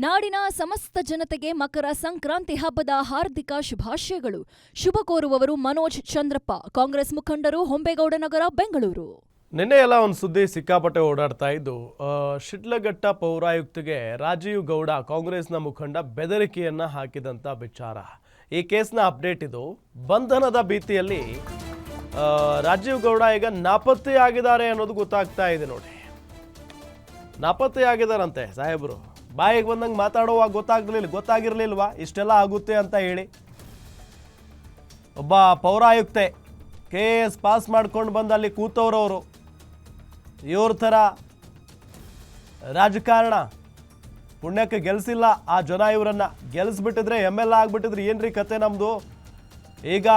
ನಾಡಿನ ಸಮಸ್ತ ಜನತೆಗೆ ಮಕರ ಸಂಕ್ರಾಂತಿ ಹಬ್ಬದ ಹಾರ್ದಿಕ ಶುಭಾಶಯಗಳು. ಶುಭ ಕೋರುವವರು ಮನೋಜ್ ಚಂದ್ರಪ್ಪ, ಕಾಂಗ್ರೆಸ್ ಮುಖಂಡರು, ಹೊಂಬೇಗೌಡನಗರ, ಬೆಂಗಳೂರು. ನಿನ್ನೆ ಎಲ್ಲ ಒಂದು ಸುದ್ದಿ ಸಿಕ್ಕಾಪಟ್ಟೆ ಓಡಾಡ್ತಾ ಇದ್ದು, ಶಿಡ್ಲಘಟ್ಟ ಪೌರಾಯುಕ್ತಿಗೆ ರಾಜೀವ್ ಗೌಡ ಕಾಂಗ್ರೆಸ್ನ ಮುಖಂಡ ಬೆದರಿಕೆಯನ್ನ ಹಾಕಿದಂಥ ವಿಚಾರ. ಈ ಕೇಸ್ನ ಅಪ್ಡೇಟ್ ಇದು. ಬಂಧನದ ಭೀತಿಯಲ್ಲಿ ರಾಜೀವ್ ಗೌಡ ಈಗ ನಾಪತ್ತೆಯಾಗಿದ್ದಾರೆ ಅನ್ನೋದು ಗೊತ್ತಾಗ್ತಾ ಇದೆ. ನೋಡಿ, ನಾಪತ್ತೆಯಾಗಿದ್ದಾರಂತೆ ಸಾಹೇಬರು. ಬಾಯಿಗೆ ಬಂದಂಗೆ ಮಾತಾಡುವಾಗ ಗೊತ್ತಾಗಿರ್ಲಿಲ್ವಾ ಇಷ್ಟೆಲ್ಲ ಆಗುತ್ತೆ ಅಂತ ಹೇಳಿ. ಒಬ್ಬ ಪೌರಾಯುಕ್ತೆ KS ಪಾಸ್ ಮಾಡ್ಕೊಂಡು ಬಂದು ಅಲ್ಲಿ ಕೂತವ್ರವರು ಇವ್ರ ಥರ ರಾಜಕಾರಣ ಪುಣ್ಯಕ್ಕೆ ಗೆಲ್ಸಿಲ್ಲ ಆ ಜನ. ಇವರನ್ನ ಗೆಲ್ಲಿಸ್ಬಿಟ್ಟಿದ್ರೆ ML ಆಗ್ಬಿಟ್ಟಿದ್ರೆ ಏನ್ರಿ ಕತೆ ನಮ್ಮದು. ಈಗ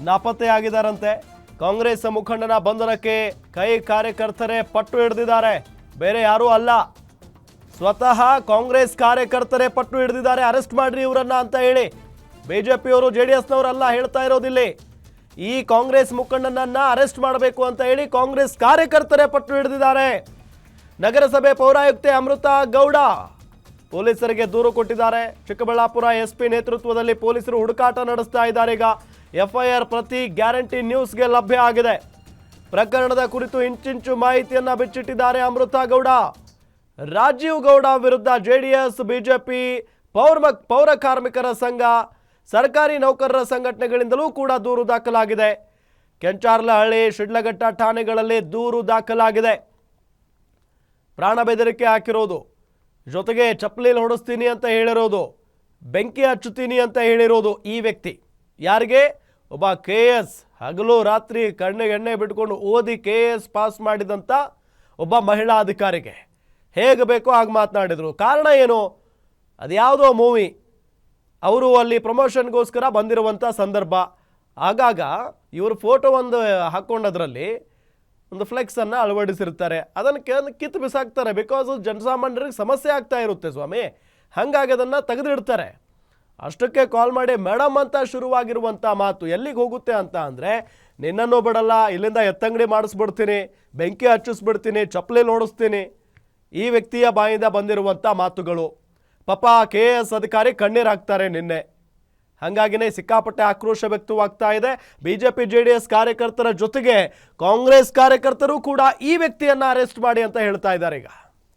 ನಾಪತ್ತೆ ಆಗಿದ್ದಾರಂತೆ. ಕಾಂಗ್ರೆಸ್ ಮುಖಂಡನ ಬಂಧನಕ್ಕೆ ಕೈ ಕಾರ್ಯಕರ್ತರೇ ಪಟ್ಟು ಹಿಡಿದಿದ್ದಾರೆ, ಬೇರೆ ಯಾರೂ ಅಲ್ಲ. ಸ್ವತಃ ಕಾಂಗ್ರೆಸ್ ಕಾರ್ಯಕರ್ತರೇ ಪಟ್ಟು ಹಿಡಿದಿದ್ದಾರೆ, ಅರೆಸ್ಟ್ ಮಾಡ್ರಿ ಇವರನ್ನ ಅಂತ ಹೇಳಿ. BJPಯವರು JDSನವರೆಲ್ಲ ಹೇಳ್ತಾ ಇರೋದಿಲ್ಲ. ಈ ಕಾಂಗ್ರೆಸ್ ಮುಖಂಡನನ್ನ ಅರೆಸ್ಟ್ ಮಾಡಬೇಕು ಅಂತ ಹೇಳಿ ಕಾಂಗ್ರೆಸ್ ಕಾರ್ಯಕರ್ತರೇ ಪಟ್ಟು ಹಿಡಿದಿದ್ದಾರೆ. ನಗರಸಭೆ ಪೌರಾಯುಕ್ತೆ ಅಮೃತಾ ಗೌಡ ಪೊಲೀಸರಿಗೆ ದೂರು ಕೊಟ್ಟಿದ್ದಾರೆ. ಚಿಕ್ಕಬಳ್ಳಾಪುರ SP ನೇತೃತ್ವದಲ್ಲಿ ಪೊಲೀಸರು ಹುಡುಕಾಟ ನಡೆಸ್ತಾ ಇದ್ದಾರೆ. ಈಗ FIR ಪ್ರತಿ ಗ್ಯಾರಂಟಿ ನ್ಯೂಸ್ಗೆ ಲಭ್ಯ ಆಗಿದೆ. ಪ್ರಕರಣದ ಕುರಿತು ಇಂಚಿಂಚು ಮಾಹಿತಿಯನ್ನ ಬಿಚ್ಚಿಟ್ಟಿದ್ದಾರೆ ಅಮೃತಾ ಗೌಡ. ರಾಜೀವ್ ಗೌಡ ವಿರುದ್ಧ JDS, BJP, ಪೌರ ಕಾರ್ಮಿಕರ ಸಂಘ, ಸರ್ಕಾರಿ ನೌಕರರ ಸಂಘಟನೆಗಳಿಂದಲೂ ಕೂಡ ದೂರು ದಾಖಲಾಗಿದೆ. ಕೆಂಚಾರ್ಲಹಳ್ಳಿ, ಶಿಡ್ಲಘಟ್ಟ ಠಾಣೆಗಳಲ್ಲಿ ದೂರು ದಾಖಲಾಗಿದೆ. ಪ್ರಾಣ ಬೆದರಿಕೆ ಹಾಕಿರೋದು, ಜೊತೆಗೆ ಚಪ್ಪಲಿಯಲ್ಲಿ ಹೊಡಿಸ್ತೀನಿ ಅಂತ ಹೇಳಿರೋದು, ಬೆಂಕಿ ಹಚ್ಚುತ್ತೀನಿ ಅಂತ ಹೇಳಿರೋದು ಈ ವ್ಯಕ್ತಿ. ಯಾರಿಗೆ? ಒಬ್ಬ KS ಹಗಲು ರಾತ್ರಿ ಕಣ್ಣಿಗೆ ಎಣ್ಣೆ ಬಿಟ್ಕೊಂಡು ಓದಿ KS ಪಾಸ್ ಮಾಡಿದಂಥ ಒಬ್ಬ ಮಹಿಳಾ ಅಧಿಕಾರಿಗೆ ಹೇಗೆ ಬೇಕೋ ಹಾಗೆ ಮಾತನಾಡಿದರು. ಕಾರಣ ಏನು? ಅದು ಯಾವುದೋ ಮೂವಿ, ಅವರು ಅಲ್ಲಿ ಪ್ರಮೋಷನ್ಗೋಸ್ಕರ ಬಂದಿರುವಂಥ ಸಂದರ್ಭ. ಆಗಾಗ ಇವರು ಫೋಟೋ ಒಂದು ಹಾಕ್ಕೊಂಡದ್ರಲ್ಲಿ ಒಂದು ಫ್ಲೆಕ್ಸನ್ನು ಅಳವಡಿಸಿರ್ತಾರೆ, ಅದನ್ನು ಕಿತ್ತು ಬಿಸಾಕ್ತಾರೆ. ಬಿಕಾಸ್ ಜನಸಾಮಾನ್ಯರಿಗೆ ಸಮಸ್ಯೆ ಆಗ್ತಾ ಇರುತ್ತೆ ಸ್ವಾಮಿ, ಹಾಗಾಗಿ ಅದನ್ನು ತೆಗೆದಿಡ್ತಾರೆ. ಅಷ್ಟಕ್ಕೆ ಕಾಲ್ ಮಾಡಿ ಮೇಡಮ್ ಅಂತ ಶುರುವಾಗಿರುವಂಥ ಮಾತು ಎಲ್ಲಿಗೆ ಹೋಗುತ್ತೆ ಅಂತ ಅಂದರೆ, ನಿನ್ನನ್ನು ಬಿಡಲ್ಲ, ಇಲ್ಲಿಂದ ಎತ್ತಂಗಡಿ ಮಾಡಿಸ್ಬಿಡ್ತೀನಿ, ಬೆಂಕಿ ಹಚ್ಚಿಸ್ಬಿಡ್ತೀನಿ, ಚಪ್ಪಲಿ ಓಡಿಸ್ತೀನಿ. ಈ ವ್ಯಕ್ತಿಯ ಬಾಯಿಂದ ಬಂದಿರುವಂಥ ಮಾತುಗಳು. ಪಾಪ KS ಅಧಿಕಾರಿ ಕಣ್ಣೀರು ಹಾಕ್ತಾರೆ ನಿನ್ನೆ. ಹಾಗಾಗಿನೇ ಸಿಕ್ಕಾಪಟ್ಟೆ ಆಕ್ರೋಶ ವ್ಯಕ್ತವಾಗ್ತಾ ಇದೆ. BJP, JDS ಕಾರ್ಯಕರ್ತರ ಜೊತೆಗೆ ಕಾಂಗ್ರೆಸ್ ಕಾರ್ಯಕರ್ತರು ಕೂಡ ಈ ವ್ಯಕ್ತಿಯನ್ನ ಅರೆಸ್ಟ್ ಮಾಡಿ ಅಂತ ಹೇಳ್ತಾ ಇದ್ದಾರೆ. ಈಗ